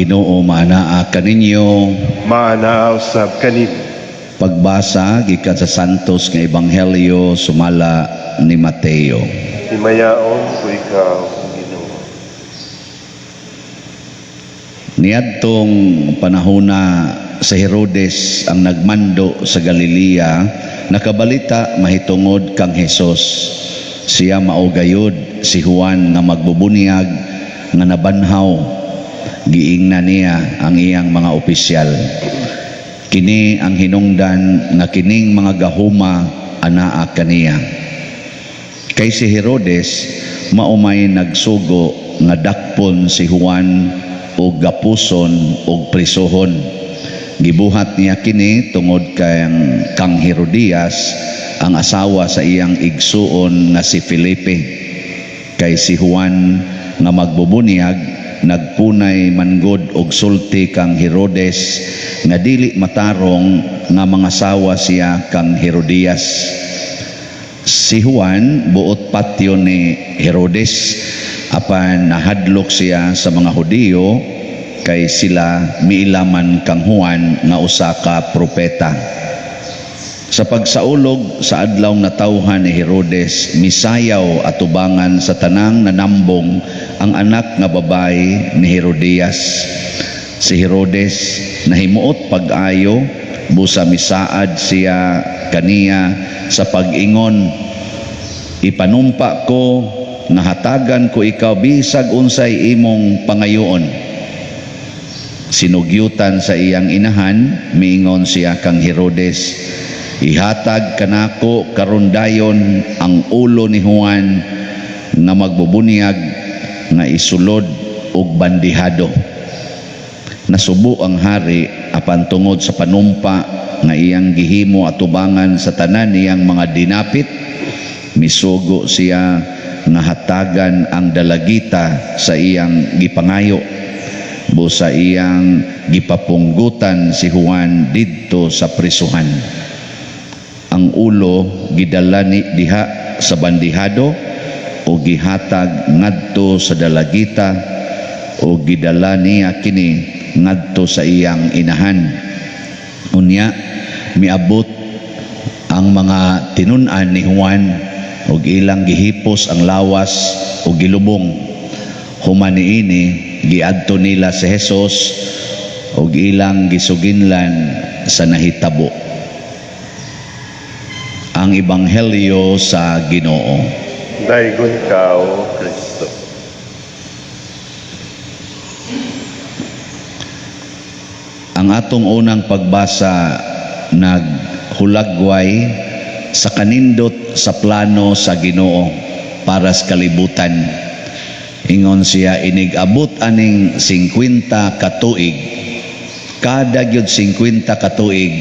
Ginoo maanaa kaninyo. Maana usab kanin. Pagbasa gikan sa Santos nga Ebanghelyo sumala ni Mateo. Himayaon ko ikaw, Ginoo. Niadtong panahona sa Herodes ang nagmando sa Galilea, nakabalita mahitungod kang Hesus. Siya maugayod si Juan nga magbubunyag nga nabanhaw. Giingna niya ang iyang mga opisyal. Kini ang hinungdan nga kining mga gahuma anaa kaniya. Kay si Herodes maumay nagsugo nga dakpon si Juan o gapuson o prisohon. Gibuhat niya kini tungod kang Herodias ang asawa sa iyang igsuon nga si Felipe. Kay si Juan nga magbubunyag nagpunay manggod og sulti kang Herodes nga dili matarong nga mga sawa siya kang Herodias. Si Juan buot patyo ni Herodes apan nahadlok siya sa mga Hudiyo kay sila miilaman kang Juan nga usa ka propeta. Sa pagsaulog sa adlaw nga tawhan ni Herodes, misayaw atubangan sa tanang nanambong ang anak nga babae ni Herodias. Si Herodes nahimuot pag-ayo, busa misaad siya kaniya sa pag-ingon, ipanumpa ko nga hatagan ko ikaw bisag unsay imong pangayoon. Sinugyutan sa iyang inahan, miingon siya kang Herodes, ihatag kanako karon dayon ang ulo ni Juan nga magbubunyag nga isulod og bandihado. Nasubo ang hari apan tungod sa panumpa nga iyang gihimo atubangan sa tanan niyang mga dinapit, misugo siya nga hatagan ang dalagita sa iyang gipangayo. Busa iyang gipapunggutan si Juan didto sa prisuhan. Ang ulo gidala ni diha sa bandihado o gihatag ngadto sa dalagita o gidala niya kini ngadto sa iyang inahan. Unya miabot ang mga tinun-an ni Juan ug ilang gihipos ang lawas ug gilubong. Human niini giadto nila si Hesus ug ilang gisuginlan sa nahitabo. Ang Ebanghelyo sa Ginoo. Daygon ka, O Kristo. Ang atong unang pagbasa naghulagway sa kanindot sa plano sa Ginoo para sa kalibutan. Ingon siya, inigabot aning 50 katuig. Kada gyud 50 katuig,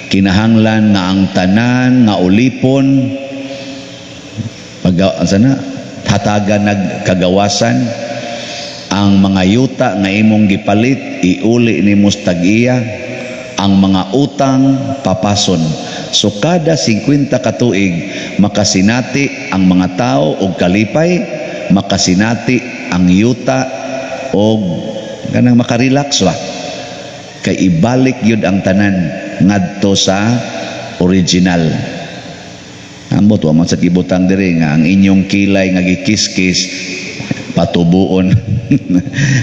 kinahanglan nga ang tanan nga ulipon hatagan nagkagawasan, ang mga yuta nga imong gipalit iuli nimo tag-iya, ang mga utang papason. So kada 50 katuig makasinati ang mga tao og kalipay, makasinati ang yuta og kanang makarelax ba, kay ibalik yun ang tanan ngadto sa original. Ambot wa man sa kibutang diri nga ang inyong kilay nga gikiskis patubuon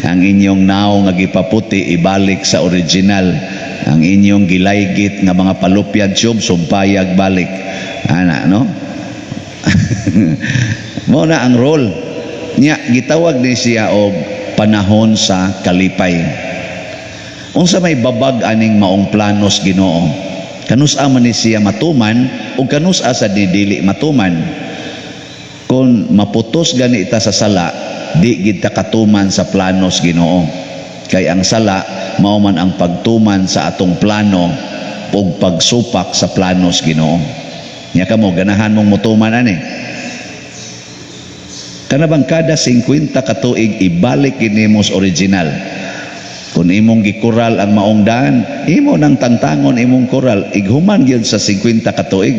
ang inyong naong nga gipaputi ibalik sa original, ang inyong gilaygit nga mga palupyad tube sumpayag balik ana, no? Mao na ang role nya, gitawag ni siya og panahon sa kalipay. Unsa may babag aning maong planos Ginoo? Kanusa man ni siya matuman o kanusa sa didili matuman? Kung maputos gani ita sa sala, di gid ta katuman sa planos Ginoo. Kay ang sala mao man ang pagtuman sa atong plano ug pagsupak sa planos Ginoo. Nya kamo ganahan mong mutuman ani. Kana bang kada 50 katuig ibalik nimo sa original. Kung imong gikural ang maong daan, imo nang tantangon imong kural, ighuman gyud sa 50 katuig.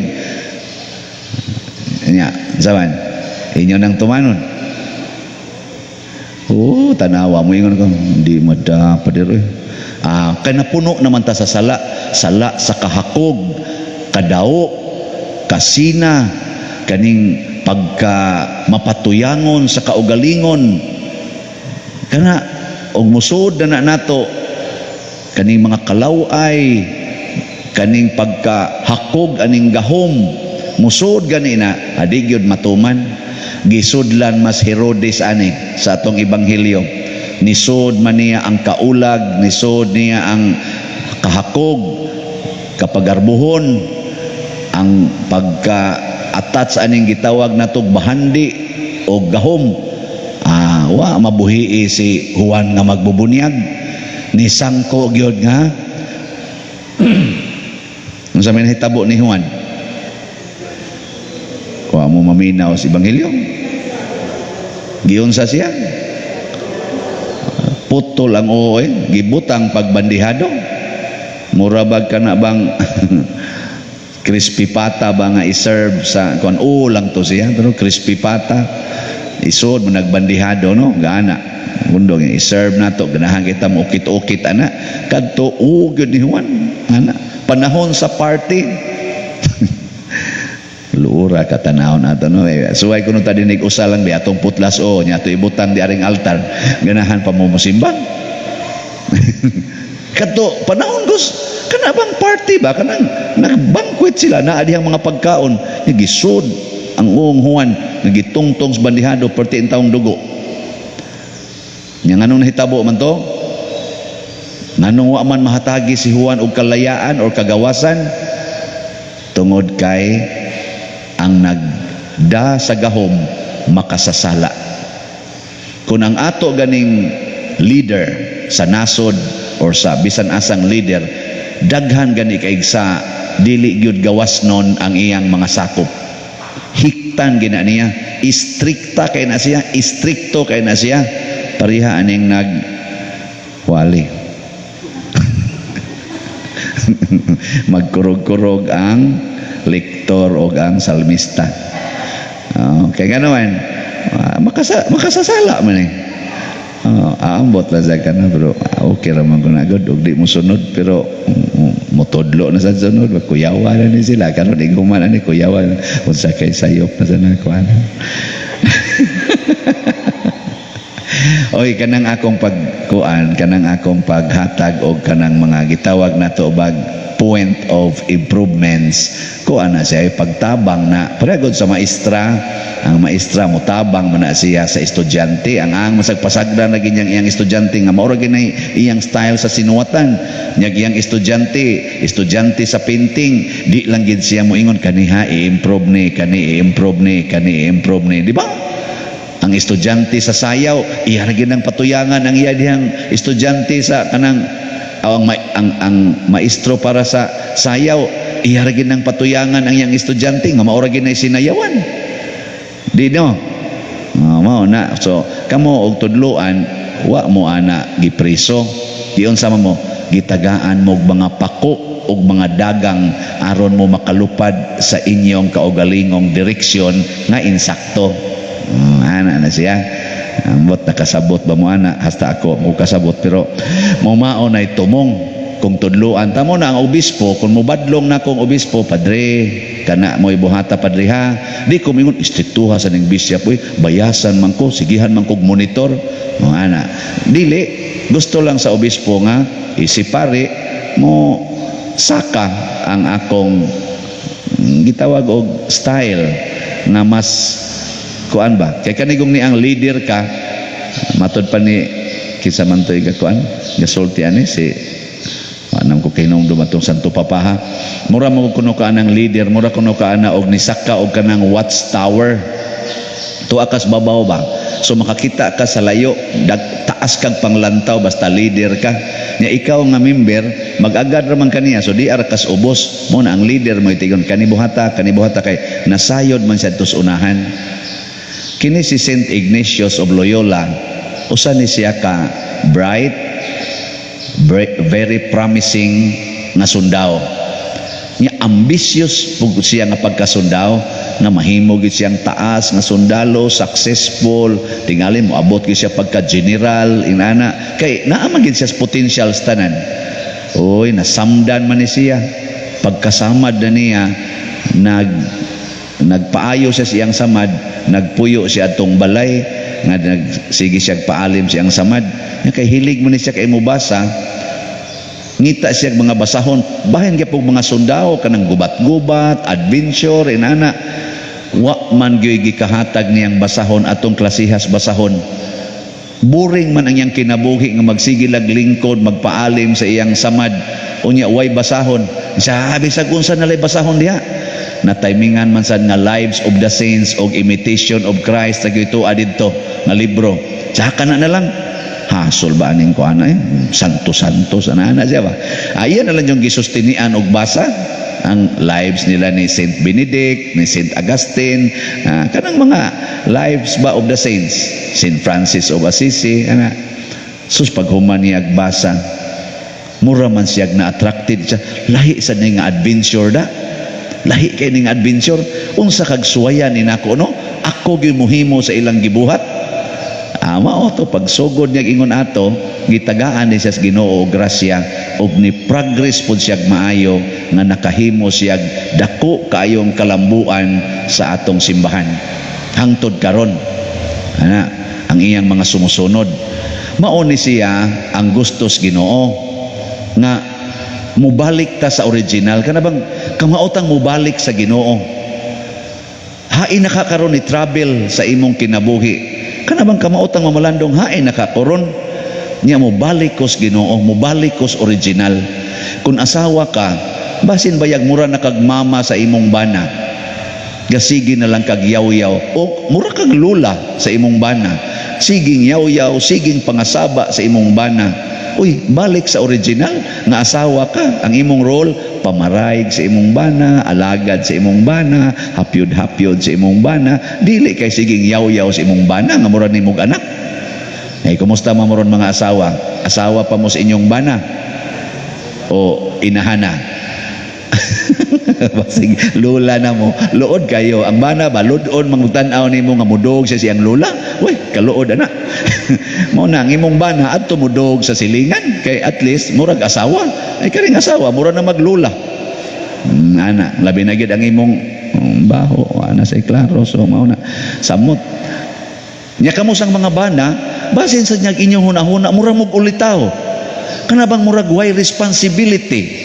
Nya, zaman, inyo nang tumanon. Tanawa mo ingon ko, hindi madapat dito. Kaya napuno naman ta sa sala sa kahakog, kadao, kasina, kaning pagka mapatuyangon sa kaugalingon, kana og musod na nato kaning mga kalaway, kaning pagkahakog aning gahom, musod gani na adi gyud matuman. Gisudlan mas Herodes ani sa atong ebanghelyo, nisod man niya ang kaulag, nisod niya ang kahakog, kapagarbuhon, ang pagka-attach aning gitawag natog bahandi o gahom. Wa mabuhii si Juan nga magbubunyag, ni sangko gyud nga unsa man hitabo ni Juan. Wa mo maminaw sa ebanghelyo. Giunsa siya? Putol ang uoy, gibutang pagbandihado. Murabag ka na bang crispy pata ba nga iserve sa kuan lang to siya, pero crispy pata isod mo nagbandihado no, gaana. Mundong iserve nato, ganahan kita mo ukit-ukit ana. Kadto gyud ni Juan ana. Panahon sa party. Luura ka tanawon ato no. Suway kuno ta dinig usa lang bi atong putlas nya to ibutang di aring altar, ganahan pa mo musimbang. Kadto panahon gus kana bang party ba kanang nagbanquet sila na adihang mga pagkaon nagisud ang uong Juan nagitungtong sa bandihado perti ang taong dugo. Nya nganong nahitabo man to? Nganong wa man mahatagi si Juan og kalayaan or kagawasan tungod kay ang nagda sa gahom makasasala. Kung ang ato ganing leader sa nasod or sa bisan asang leader daghan gani kay sa dili gyud gawas non ang iyang mga sakop, hiktan gina niya, istrikta kay na siya, istrikto kay na siya, pariha aning wali magkurog-kurog ang lektor o ang salmista. Kaya ganoon, makasasala man eh. Aambot lang sa kana, pero okay raman ko na agad, di mo sunod, pero motodlo na sa sunod, kuyawa na ni sila, karon iguman na ni kuyawa, kung sa kay sayop na sa nakuha. Oy, kanang akong pagkuan, kanang akong paghatag o kanang mga gitawag na to bag point of improvements, kuan na siya pagtabang na paragod sa maestra. Ang maestra mo tabang man na siya sa estudyante, ang masagpasagda na ganyang iyang estudyante nga maura ginay iyang style sa sinuwatan nya iyang estudyante sa painting, di lang gid siya moingon kaniha i-improve ni di ba? Ang estudyante sa sayaw iya gid ang patuyangan ang iya dihang estudyante sa kanang ang maestro para sa sayaw iya gid ang patuyangan ang iyang estudyante nga maura ginay sinayawan. Di no? Mao na. So, kamo og tudloan, wa mo ana gipreso. Diyon sama mo, gitagaan mo og mga pako og mga dagang aron mo makalupad sa inyong kaugalingong direksyon nga insakto. Ana na siya. Ambot nakasabot ba mo ana? Hasta ako mo kasabot, pero mao na tumong kung tudloan tamo na ang obispo, kung mubadlong na kong obispo, padre kana mo ibuhata padre ha, di ko mingon istriktuha sa ning bisya poy, bayasan man ko, sigihan man kog monitor mo ana. Dili, gusto lang sa obispo nga isipare mo saka ang akong gitawag og style na mas kuan ba kay kanigong ni ang leader ka matud pa ni kinsa man to kuan gasulti ani si anam ko kay nung dumatong Santo Papaha, mura mo kuno ka anang leader, mura kuno ka ana og nisaka og kanang watchtower tuwa kas babaw ba, so makakita ka sa layo, taas kag panglantaw basta leader ka nya ikaw nga member mag-agad raman kaniya, so di ara kas ubos mo na ang leader mo itigon kanibuhata kay nasayod man siya tus unahan. Kini si Saint Ignatius of Loyola, usa ni siya ka bright, very promising nga sundao. Nya ambitious pug siya nga pagkasundao, nga mahimo gid siyang taas nga sundalo, successful, tingali mo abot gid siya pagka general inana kay naa man gid siya sa potential sa tanan. Oy, nasamdan man ni siya. Pagkasamad na niya, nagpaayo siya siyang samad, nagpuyo siya atong balay, nga sige siya paalim siyang samad. Kay hilig mo ni siya kay mubasa, ngita siya mga basahon, bahin kaya po mga sundao, kanang gubat-gubat, adventure, inana. Wa man gyud gikahatag niyang basahon atong klasihas basahon. Boring man ang iyang kinabuhi nga magsigilag lingkod, magpaalim sa iyang samad. Unya way basahon. Sabi sa kunsa nalay basahon diha. Na timingan man sad nga Lives of the Saints og Imitation of Christ ito adidto nga libro. Saka na lang hasol ba aning ko ana santo-santo sana siya ba. Ayan na lang yung gisustinian og basa ang lives nila ni Saint Benedict, ni Saint Augustine, kanang mga lives ba of the saints, Saint Francis of Assisi, ana. Sus paghuman niya basa, mura man siya na attracted siya, lahi sa nga adventure da. Lahi kay ning adventure, unsa kag suwayan ni nako no? Ako gyud muhimo sa ilang gibuhat. Mao to pagsugod niya ingon ato, gitagaan ni siya sa Ginoo og grasya ug ni progress pud siya maayo nga nakahimo siya dako kaayong kalambuan sa atong simbahan hangtod karon. Ana ang iyang mga sumusunod. Mao ni siya ang gustos Ginoo nga mubalik ta sa original. Kana bang kamautang mubalik sa Ginoo. Hain nakakaroon ni travel sa imong kinabuhi. Kana bang kamautang mamalandong hain nakakaroon niya mubalik kos Ginoo, mubalik kos original. Kung asawa ka, basin bayag mura na kag mama sa imong bana. Gasigi na lang kag yaw-yaw o mura kag lula sa imong bana. Siging yaw-yaw, siging pangasaba sa imong bana. Uy, balik sa original nga asawa ka. Ang imong role, pamaraig sa imong bana, alagad sa imong bana, hapyod-hapyod sa imong bana. Dili kay siging yaw-yaw sa imong bana nga mura nimong anak. Eh, kumusta mamuron mga asawa? Asawa pa mo sa inyong bana? O inahana? Basig lula na mo. Luod kayo. Ang bana ba? Ludon mangutanaw ni mo nga mudog sa siyang lula? Uy, kaluod na. Mao na ang imong bana at tumudog sa silingan. Kay at least, murag asawa. Ay karing asawa, mura na maglula. Ana, labi na gid ang imong baho. Ana say klaro. So, mao na. Samot. Nya kamo sang mga bana, basin sa nyag inyong hunahuna, mura mog ulitaw. Kanabang murag way responsibility.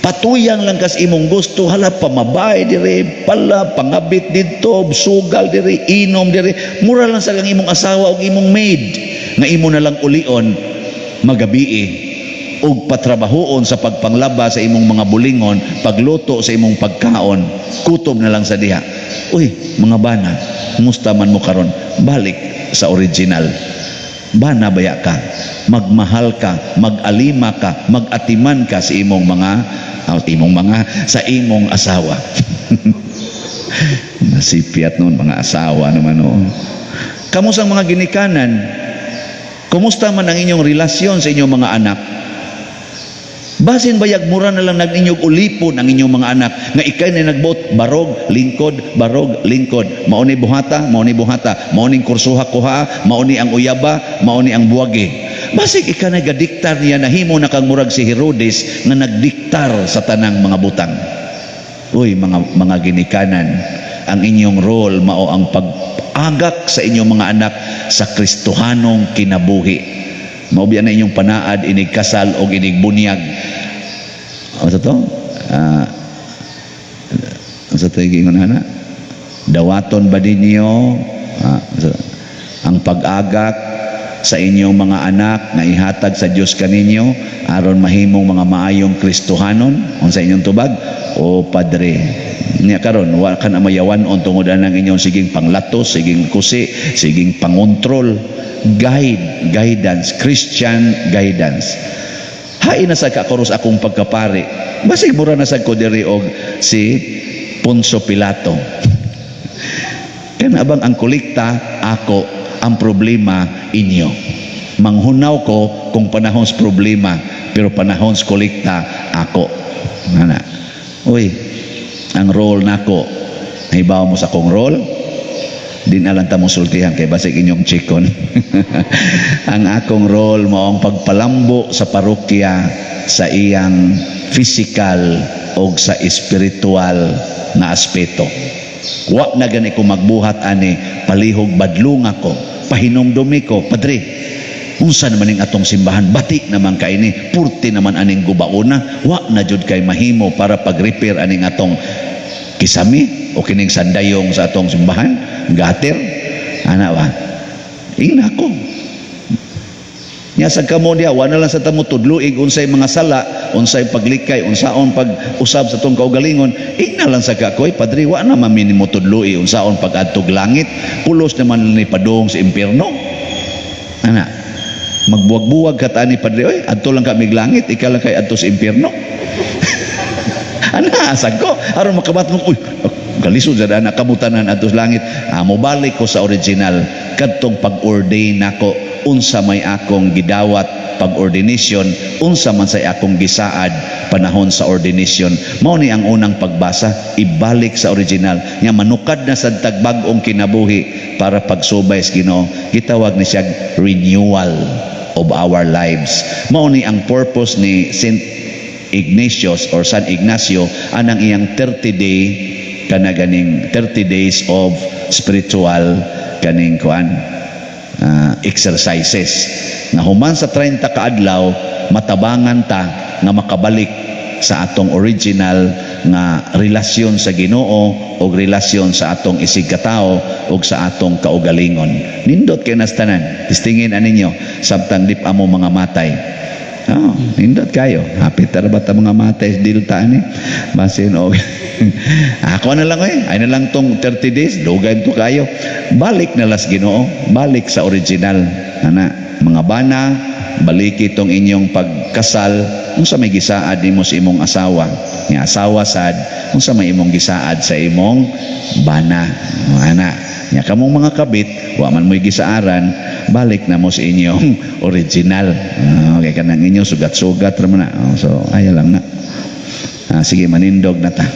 Patuyang lang kas imong gusto, hala pamabay diri, pala pangabit dito, sugal diri, inom diri. Mura lang sa lang imong asawa o imong maid nga imo na lang ulion magabii og patrabahoon sa pagpanglaba sa imong mga bulingon, pagluto sa imong pagkaon, kutob na lang sa diha. Uy, mga bana, kumusta man mo karon? Balik sa original. Bana baya ka, magmahal ka, mag-alima ka, mag-atiman ka sa imong sa imong asawa. Nasipiat noon mga asawa naman noon. Kamusta ang mga ginikanan? Kumusta man ang inyong relasyon sa inyong mga anak? Basin bayag mura na lang nag-inyong ulipon ang inyong mga anak nga ikay na nagbot barog lingkod mao ni buhata mao ni kursuha kuha mao ni ang uyaba mao ni ang buwage. Basig ika na gadiktar niya nahimo na kang murag si Herodes nga nagdiktar sa tanang mga butang. Uy mga ginikanan, ang inyong role mao ang pag-agak sa inyong mga anak sa Kristohanong kinabuhi. Maubyan na inyong panaad, inig kasal o inig bunyag. Ano to? Ano to yung na? Dawaton ba din niyo ang pag-agak sa inyong mga anak na ihatag sa Diyos kaninyo aron mahimong mga maayong Kristohanon on sa inyong tubag? O Padre, niya karon wa ka na mayawan-on tungod ang inyong siging panglatos, siging kusi, siging pangontrol. Guidance, Christian guidance. Hain na sa kakoros akong pagkapari. Basig mura na sa ko diri og si Poncio Pilato. Kan abang ang kolekta ako, ang problema inyo. Manghunaw ko kung panahon sa problema, pero panahon sa kolekta ako. Nana. Uy, ang role nako Hibaw mo sa akong role, din alang ta mong sultihan kay basig inyong chikon. Ang akong role mo ang pagpalambo sa parokya sa iyang physical o sa spiritual na aspeto. Wa na gani ko magbuhat ani palihog badlong ako, pahinomdumi ko, Padre, unsa naman ning atong simbahan, bati naman kay ni, purti naman aning gubauna, wa na jud kay mahimo para pag-repair aning atong kisami o kining sandayong sa atong simbahan, gater, ana ba? Ingna ko. Nya sa kamo diha, wa na lang sa tamo tudluig unsay mga sala, unsay paglikay, unsaon pag-usab sa tong kaugalingon. Ingna lang sa kakoy, Padre, wa na maminimo tudlui unsaon pag-adtog langit, pulos naman ni padung sa impierno. Ana, magbuwag-buwag ka ta ni Padre, oy, adto lang ka mig langit, ikaw lang kay adto sa impierno. Ana, asag ko, aron makabat mo, uy, kalisod sa daan, kamutanan adto sa langit. Mo balik ko sa original, kadtong pag-ordain nako, unsa may akong gidawat pag-ordination, unsa man say akong gisaad panahon sa ordination. Mao ni ang unang pagbasa, ibalik sa original. Nga manukad na sa tagbag-ong kinabuhi para pagsubay sa Ginoo. Gitawag ni siya renewal of our lives. Mao ni ang purpose ni Saint Ignatius or San Ignacio, anang iyang 30-day kana ganing 30 days of spiritual kaning kuan exercises. Na human sa 30 ka adlaw, matabangan ta nga makabalik sa atong original nga relasyon sa Ginoo o relasyon sa atong isig katao o sa atong kaugalingon. Nindot kay nastanan, tistingin aninyo samtang dip amo mga matay. Oh, nindot kayo. Hapit tara ba ta mga matay dilta ani? Basin og ako na lang ay na lang tong 30 days, dugay to kayo. Balik na las Ginoo, balik sa original. Ana, mga bana, baliki tong inyong pagkasal, unsa may gisaad nimo sa imong asawa. Nga asawa sad, unsa may imong gisaad sa imong bana. Ana, nya kamong mga kabit, wa man mo'y gisaaran, balik na mo sa inyong original. Okay, kanang inyong sugat-sugat ra man na. So, ayaw lang na. Sige, manindog na ta.